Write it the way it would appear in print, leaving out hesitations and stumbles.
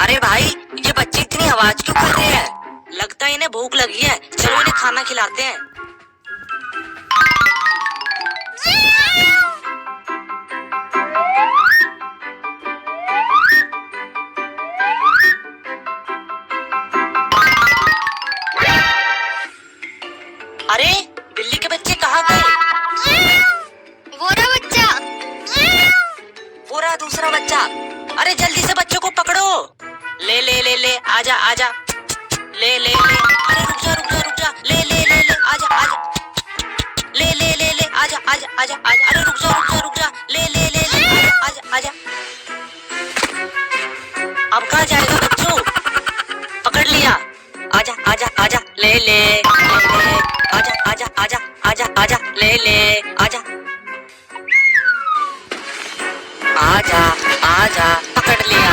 अरे भाई, ये बच्चे इतनी आवाज क्यों कर रहे हैं? लगता है इन्हें भूख लगी है। चलो इन्हें खाना खिलाते हैं। अरे, बिल्ली के बच्चे कहाँ गए? वो रहा बच्चा। वो रहा दूसरा बच्चा। अरे जल्दी से बच्चों को पकड़ो। ले ले ले ले, आजा आजा। ले ले ले। अरे रुक जा रुक जा रुक जा। ले ले ले ले, आजा आजा। ले ले ले ले, आजा आजा आजा आजा। अरे रुक जा रुक जा रुक जा। ले ले ले ले, आजा आजा आजा। अब कहाँ जाएगा बच्चों? पकड़ लिया। आजा आजा आजा। ले ले ले ले। आजा आजा आजा आजा आजा। ले ले आजा आजा आजा। पकड़ लिया।